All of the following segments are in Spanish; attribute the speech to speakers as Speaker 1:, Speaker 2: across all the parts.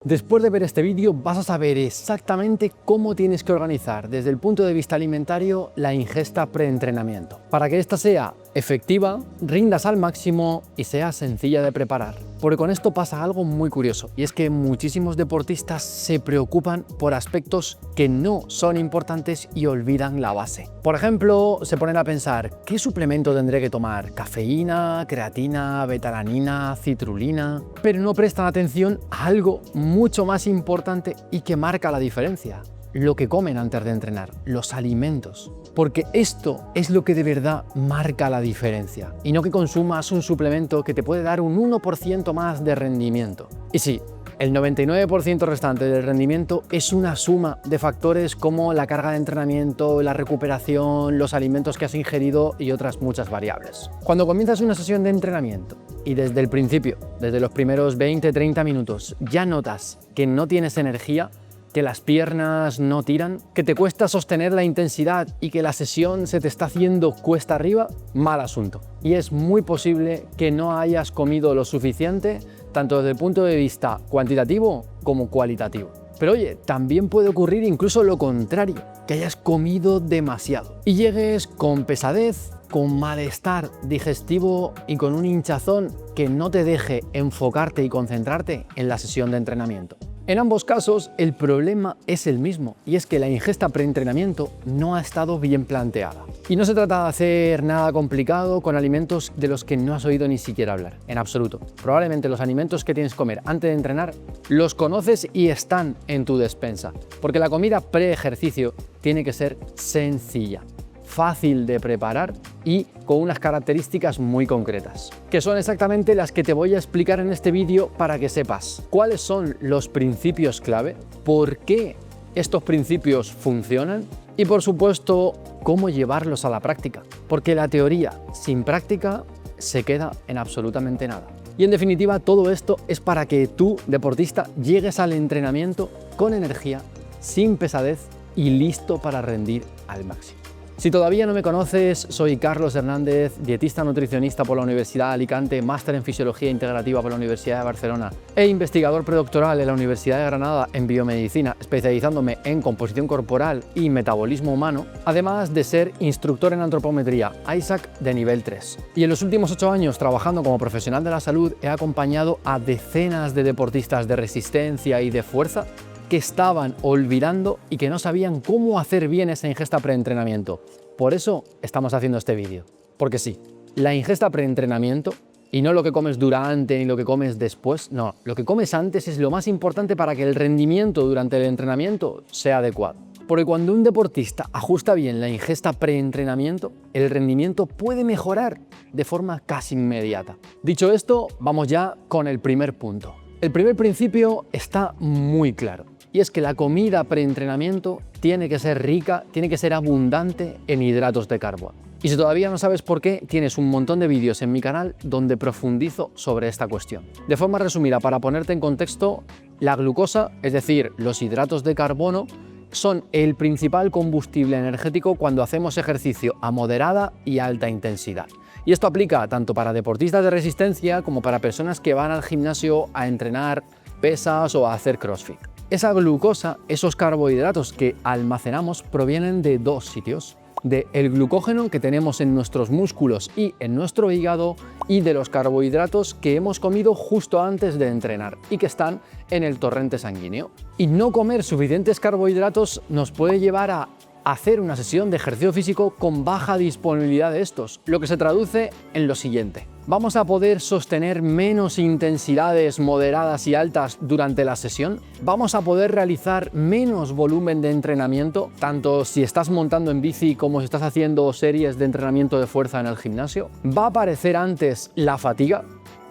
Speaker 1: Después de ver este vídeo vas a saber exactamente cómo tienes que organizar desde el punto de vista alimentario la ingesta preentrenamiento, para que esta sea efectiva, rindas al máximo y sea sencilla de preparar. Porque con esto pasa algo muy curioso, y es que muchísimos deportistas se preocupan por aspectos que no son importantes y olvidan la base. Por ejemplo, se ponen a pensar, ¿qué suplemento tendré que tomar? ¿Cafeína, creatina, betalanina, citrulina? Pero no prestan atención a algo mucho más importante y que marca la diferencia: lo que comen antes de entrenar, los alimentos. Porque esto es lo que de verdad marca la diferencia, y no que consumas un suplemento que te puede dar un 1% más de rendimiento. Y sí, el 99% restante del rendimiento es una suma de factores como la carga de entrenamiento, la recuperación, los alimentos que has ingerido y otras muchas variables. Cuando comienzas una sesión de entrenamiento y desde el principio, desde los primeros 20-30 minutos, ya notas que no tienes energía, que las piernas no tiran, que te cuesta sostener la intensidad y que la sesión se te está haciendo cuesta arriba, mal asunto. Y es muy posible que no hayas comido lo suficiente, tanto desde el punto de vista cuantitativo como cualitativo. Pero oye, también puede ocurrir incluso lo contrario, que hayas comido demasiado y llegues con pesadez, con malestar digestivo y con un hinchazón que no te deje enfocarte y concentrarte en la sesión de entrenamiento. En ambos casos, el problema es el mismo, y es que la ingesta preentrenamiento no ha estado bien planteada. Y no se trata de hacer nada complicado con alimentos de los que no has oído ni siquiera hablar, en absoluto. Probablemente los alimentos que tienes que comer antes de entrenar los conoces y están en tu despensa, porque la comida pre-ejercicio tiene que ser sencilla, fácil de preparar y con unas características muy concretas, que son exactamente las que te voy a explicar en este vídeo para que sepas cuáles son los principios clave, por qué estos principios funcionan y, por supuesto, cómo llevarlos a la práctica, porque la teoría sin práctica se queda en absolutamente nada. Y en definitiva, todo esto es para que tú, deportista, llegues al entrenamiento con energía, sin pesadez y listo para rendir al máximo. Si todavía no me conoces, soy Carlos Hernández, dietista nutricionista por la Universidad de Alicante, máster en Fisiología Integrativa por la Universidad de Barcelona e investigador predoctoral en la Universidad de Granada en biomedicina, especializándome en composición corporal y metabolismo humano, además de ser instructor en antropometría ISAC de nivel 3. Y en los últimos 8 años, trabajando como profesional de la salud, he acompañado a decenas de deportistas de resistencia y de fuerza que estaban olvidando y que no sabían cómo hacer bien esa ingesta preentrenamiento. Por eso estamos haciendo este vídeo. Porque sí, la ingesta preentrenamiento, y no lo que comes durante ni lo que comes después, no, lo que comes antes es lo más importante para que el rendimiento durante el entrenamiento sea adecuado. Porque cuando un deportista ajusta bien la ingesta preentrenamiento, el rendimiento puede mejorar de forma casi inmediata. Dicho esto, vamos ya con el primer punto. El primer principio está muy claro, y es que la comida preentrenamiento tiene que ser rica, tiene que ser abundante en hidratos de carbono. Y si todavía no sabes por qué, tienes un montón de vídeos en mi canal donde profundizo sobre esta cuestión. De forma resumida, para ponerte en contexto, la glucosa, es decir, los hidratos de carbono, son el principal combustible energético cuando hacemos ejercicio a moderada y alta intensidad. Y esto aplica tanto para deportistas de resistencia como para personas que van al gimnasio a entrenar pesas o a hacer CrossFit. Esa glucosa, esos carbohidratos que almacenamos, provienen de dos sitios: del glucógeno que tenemos en nuestros músculos y en nuestro hígado, y de los carbohidratos que hemos comido justo antes de entrenar y que están en el torrente sanguíneo. Y no comer suficientes carbohidratos nos puede llevar a hacer una sesión de ejercicio físico con baja disponibilidad de estos, lo que se traduce en lo siguiente: ¿vamos a poder sostener menos intensidades moderadas y altas durante la sesión? ¿Vamos a poder realizar menos volumen de entrenamiento, tanto si estás montando en bici como si estás haciendo series de entrenamiento de fuerza en el gimnasio? ¿Va a aparecer antes la fatiga?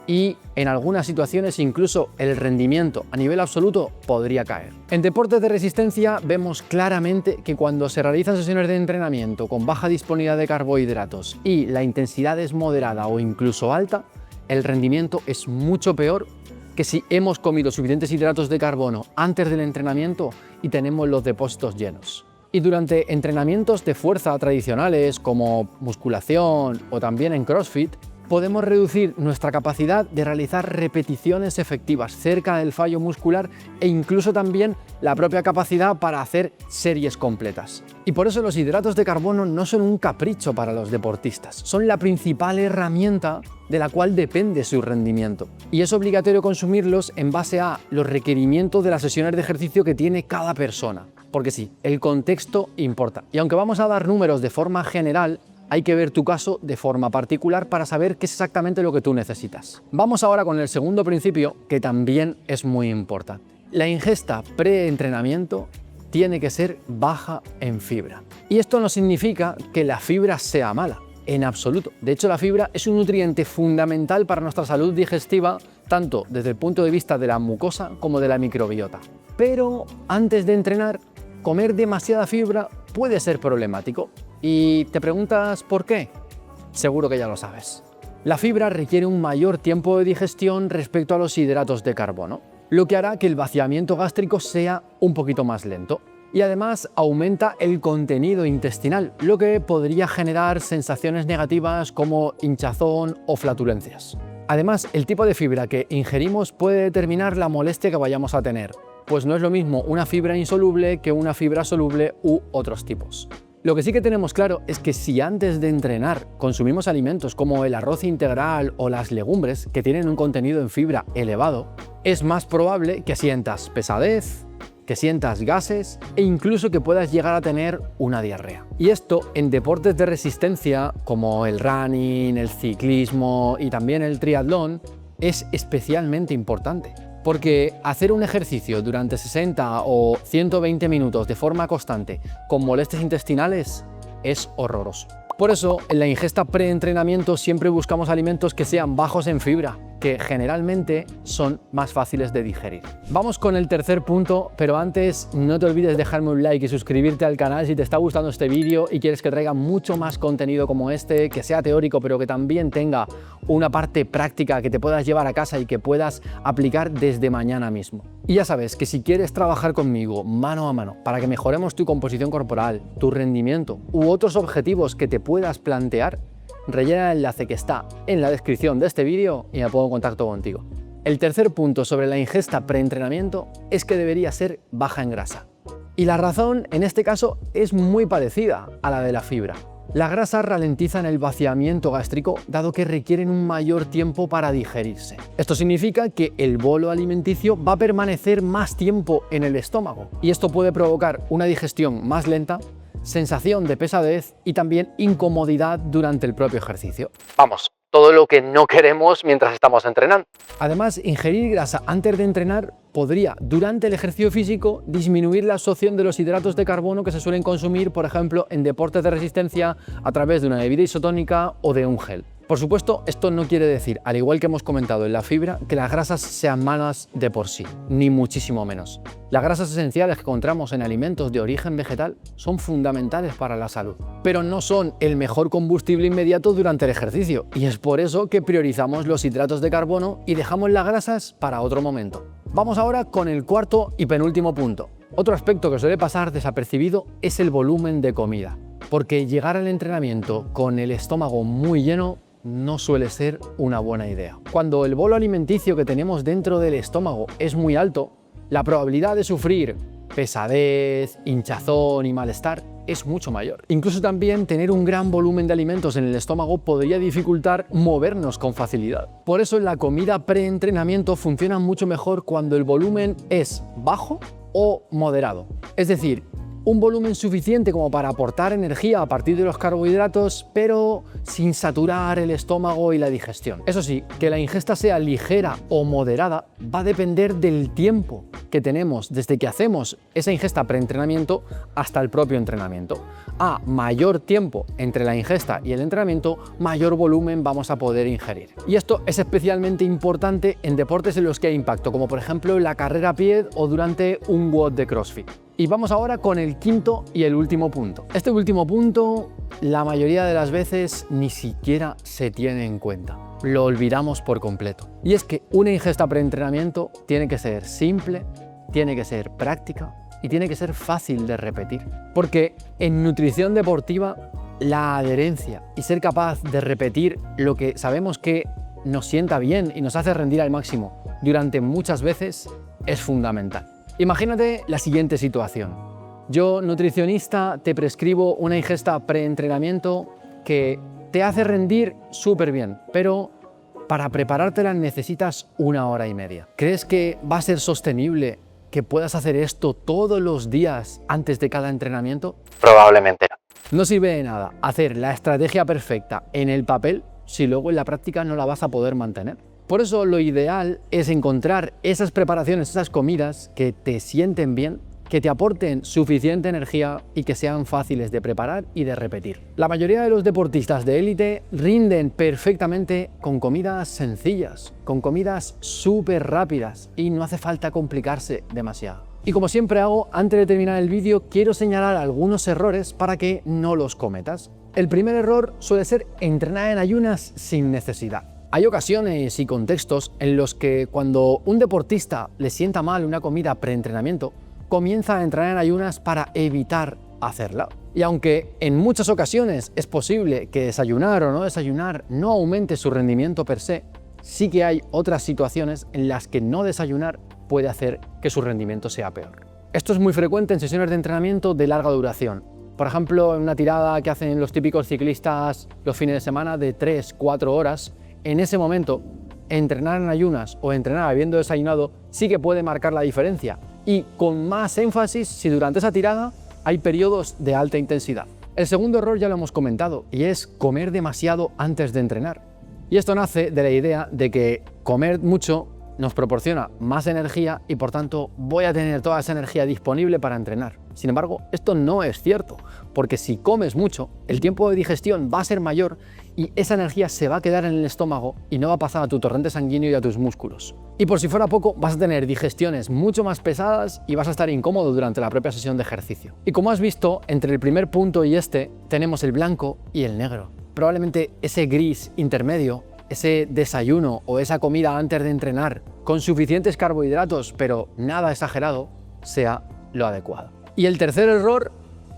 Speaker 1: Y en algunas situaciones incluso el rendimiento a nivel absoluto podría caer. En deportes de resistencia vemos claramente que cuando se realizan sesiones de entrenamiento con baja disponibilidad de carbohidratos y la intensidad es moderada o incluso alta, el rendimiento es mucho peor que si hemos comido suficientes hidratos de carbono antes del entrenamiento y tenemos los depósitos llenos. Y durante entrenamientos de fuerza tradicionales como musculación o también en CrossFit, podemos reducir nuestra capacidad de realizar repeticiones efectivas cerca del fallo muscular e incluso también la propia capacidad para hacer series completas. Y por eso los hidratos de carbono no son un capricho para los deportistas, son la principal herramienta de la cual depende su rendimiento. Y es obligatorio consumirlos en base a los requerimientos de las sesiones de ejercicio que tiene cada persona. Porque sí, el contexto importa. Y aunque vamos a dar números de forma general, hay que ver tu caso de forma particular para saber qué es exactamente lo que tú necesitas. Vamos ahora con el segundo principio, que también es muy importante. La ingesta pre-entrenamiento tiene que ser baja en fibra. Y esto no significa que la fibra sea mala, en absoluto. De hecho, la fibra es un nutriente fundamental para nuestra salud digestiva, tanto desde el punto de vista de la mucosa como de la microbiota. Pero antes de entrenar, comer demasiada fibra puede ser problemático. ¿Y te preguntas por qué? Seguro que ya lo sabes. La fibra requiere un mayor tiempo de digestión respecto a los hidratos de carbono, lo que hará que el vaciamiento gástrico sea un poquito más lento. Y además aumenta el contenido intestinal, lo que podría generar sensaciones negativas como hinchazón o flatulencias. Además, el tipo de fibra que ingerimos puede determinar la molestia que vayamos a tener, pues no es lo mismo una fibra insoluble que una fibra soluble u otros tipos. Lo que sí que tenemos claro es que si antes de entrenar consumimos alimentos como el arroz integral o las legumbres que tienen un contenido en fibra elevado, es más probable que sientas pesadez, que sientas gases e incluso que puedas llegar a tener una diarrea. Y esto en deportes de resistencia como el running, el ciclismo y también el triatlón es especialmente importante. Porque hacer un ejercicio durante 60 o 120 minutos de forma constante con molestias intestinales es horroroso. Por eso, en la ingesta pre-entrenamiento siempre buscamos alimentos que sean bajos en fibra, que generalmente son más fáciles de digerir. Vamos con el tercer punto, pero antes no te olvides dejarme un like y suscribirte al canal si te está gustando este vídeo y quieres que traiga mucho más contenido como este, que sea teórico pero que también tenga una parte práctica que te puedas llevar a casa y que puedas aplicar desde mañana mismo. Y ya sabes que si quieres trabajar conmigo mano a mano para que mejoremos tu composición corporal, tu rendimiento u otros objetivos que te puedas plantear, rellena el enlace que está en la descripción de este vídeo y me pongo en contacto contigo. El tercer punto sobre la ingesta preentrenamiento es que debería ser baja en grasa. Y la razón en este caso es muy parecida a la de la fibra. Las grasas ralentizan el vaciamiento gástrico dado que requieren un mayor tiempo para digerirse. Esto significa que el bolo alimenticio va a permanecer más tiempo en el estómago y esto puede provocar una digestión más lenta, sensación de pesadez y también incomodidad durante el propio ejercicio. Vamos, todo lo que no queremos mientras estamos entrenando. Además, ingerir grasa antes de entrenar podría, durante el ejercicio físico, disminuir la absorción de los hidratos de carbono que se suelen consumir, por ejemplo, en deportes de resistencia a través de una bebida isotónica o de un gel. Por supuesto, esto no quiere decir, al igual que hemos comentado en la fibra, que las grasas sean malas de por sí, ni muchísimo menos. Las grasas esenciales que encontramos en alimentos de origen vegetal son fundamentales para la salud, pero no son el mejor combustible inmediato durante el ejercicio, y es por eso que priorizamos los hidratos de carbono y dejamos las grasas para otro momento. Vamos ahora con el cuarto y penúltimo punto. Otro aspecto que suele pasar desapercibido es el volumen de comida, porque llegar al entrenamiento con el estómago muy lleno no suele ser una buena idea. Cuando el bolo alimenticio que tenemos dentro del estómago es muy alto, la probabilidad de sufrir pesadez, hinchazón y malestar es mucho mayor. Incluso también tener un gran volumen de alimentos en el estómago podría dificultar movernos con facilidad. Por eso la comida pre-entrenamiento funciona mucho mejor cuando el volumen es bajo o moderado. Es decir, un volumen suficiente como para aportar energía a partir de los carbohidratos, pero sin saturar el estómago y la digestión. Eso sí, que la ingesta sea ligera o moderada va a depender del tiempo que tenemos desde que hacemos esa ingesta preentrenamiento hasta el propio entrenamiento. A mayor tiempo entre la ingesta y el entrenamiento, mayor volumen vamos a poder ingerir. Y esto es especialmente importante en deportes en los que hay impacto, como por ejemplo la carrera a pie o durante un WOD de CrossFit. Y vamos ahora con el quinto y el último punto. Este último punto, la mayoría de las veces ni siquiera se tiene en cuenta. Lo olvidamos por completo. Y es que una ingesta preentrenamiento tiene que ser simple, tiene que ser práctica y tiene que ser fácil de repetir. Porque en nutrición deportiva, la adherencia y ser capaz de repetir lo que sabemos que nos sienta bien y nos hace rendir al máximo durante muchas veces es fundamental. Imagínate la siguiente situación. Yo, nutricionista, te prescribo una ingesta preentrenamiento que te hace rendir súper bien, pero para preparártela necesitas 1 hora y media. ¿Crees que va a ser sostenible que puedas hacer esto todos los días antes de cada entrenamiento?
Speaker 2: Probablemente no.
Speaker 1: No sirve de nada hacer la estrategia perfecta en el papel si luego en la práctica no la vas a poder mantener. Por eso lo ideal es encontrar esas preparaciones, esas comidas que te sienten bien, que te aporten suficiente energía y que sean fáciles de preparar y de repetir. La mayoría de los deportistas de élite rinden perfectamente con comidas sencillas, con comidas súper rápidas y no hace falta complicarse demasiado. Y como siempre hago, antes de terminar el vídeo, quiero señalar algunos errores para que no los cometas. El primer error suele ser entrenar en ayunas sin necesidad. Hay ocasiones y contextos en los que cuando un deportista le sienta mal una comida preentrenamiento, comienza a entrenar en ayunas para evitar hacerla. Y aunque en muchas ocasiones es posible que desayunar o no desayunar no aumente su rendimiento per se, sí que hay otras situaciones en las que no desayunar puede hacer que su rendimiento sea peor. Esto es muy frecuente en sesiones de entrenamiento de larga duración. Por ejemplo, en una tirada que hacen los típicos ciclistas los fines de semana de 3-4 horas, en ese momento, entrenar en ayunas o entrenar habiendo desayunado sí que puede marcar la diferencia, y con más énfasis si durante esa tirada hay periodos de alta intensidad. El segundo error ya lo hemos comentado, y es comer demasiado antes de entrenar. Y esto nace de la idea de que comer mucho nos proporciona más energía y por tanto voy a tener toda esa energía disponible para entrenar. Sin embargo, esto no es cierto, porque si comes mucho, el tiempo de digestión va a ser mayor y esa energía se va a quedar en el estómago y no va a pasar a tu torrente sanguíneo y a tus músculos. Y por si fuera poco, vas a tener digestiones mucho más pesadas y vas a estar incómodo durante la propia sesión de ejercicio. Y como has visto, entre el primer punto y este, tenemos el blanco y el negro. Probablemente ese gris intermedio, ese desayuno o esa comida antes de entrenar con suficientes carbohidratos pero nada exagerado, sea lo adecuado. Y el tercer error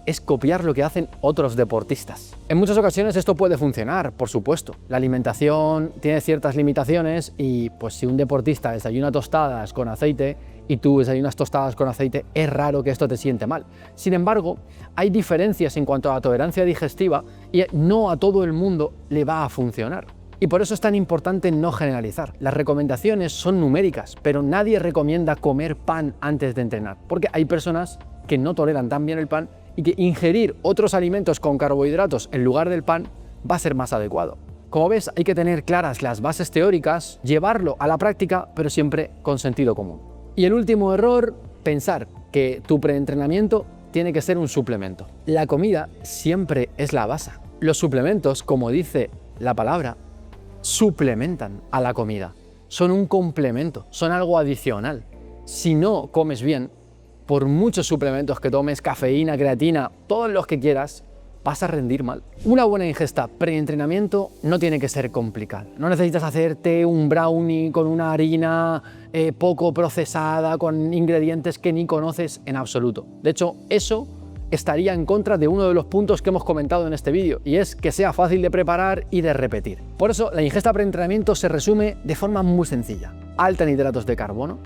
Speaker 1: es copiar lo que hacen otros deportistas. En muchas ocasiones esto puede funcionar, por supuesto. La alimentación tiene ciertas limitaciones y pues si un deportista desayuna tostadas con aceite y tú desayunas tostadas con aceite, es raro que esto te siente mal. Sin embargo, hay diferencias en cuanto a la tolerancia digestiva y no a todo el mundo le va a funcionar. Y por eso es tan importante no generalizar. Las recomendaciones son numéricas, pero nadie recomienda comer pan antes de entrenar, porque hay personas que no toleran tan bien el pan y que ingerir otros alimentos con carbohidratos en lugar del pan va a ser más adecuado. Como ves, hay que tener claras las bases teóricas, llevarlo a la práctica, pero siempre con sentido común. Y el último error, pensar que tu preentrenamiento tiene que ser un suplemento. La comida siempre es la base. Los suplementos, como dice la palabra, suplementan a la comida, son un complemento, son algo adicional. Si no comes bien, por muchos suplementos que tomes, cafeína, creatina, todos los que quieras, vas a rendir mal. Una buena ingesta preentrenamiento no tiene que ser complicada. No necesitas hacerte un brownie con una harina poco procesada, con ingredientes que ni conoces en absoluto. De hecho, eso estaría en contra de uno de los puntos que hemos comentado en este vídeo, y es que sea fácil de preparar y de repetir. Por eso, la ingesta preentrenamiento se resume de forma muy sencilla. Alta en hidratos de carbono,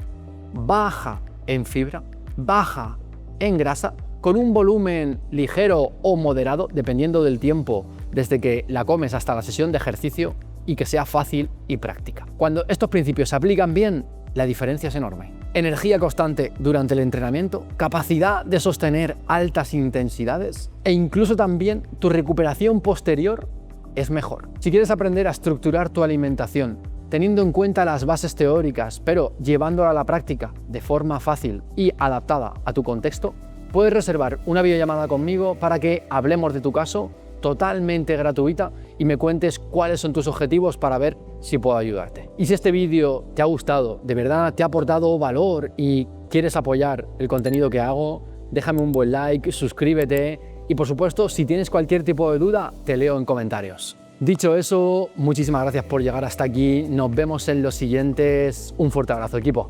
Speaker 1: baja en fibra, baja en grasa, con un volumen ligero o moderado, dependiendo del tiempo desde que la comes hasta la sesión de ejercicio, y que sea fácil y práctica. Cuando estos principios se aplican bien, la diferencia es enorme. Energía constante durante el entrenamiento, capacidad de sostener altas intensidades e incluso también tu recuperación posterior es mejor. Si quieres aprender a estructurar tu alimentación, teniendo en cuenta las bases teóricas, pero llevándola a la práctica de forma fácil y adaptada a tu contexto, puedes reservar una videollamada conmigo para que hablemos de tu caso, totalmente gratuita, y me cuentes cuáles son tus objetivos para ver si puedo ayudarte. Y si este vídeo te ha gustado, de verdad te ha aportado valor y quieres apoyar el contenido que hago, déjame un buen like, suscríbete y por supuesto, si tienes cualquier tipo de duda, te leo en comentarios. Dicho eso, muchísimas gracias por llegar hasta aquí, nos vemos en los siguientes. Un fuerte abrazo, equipo.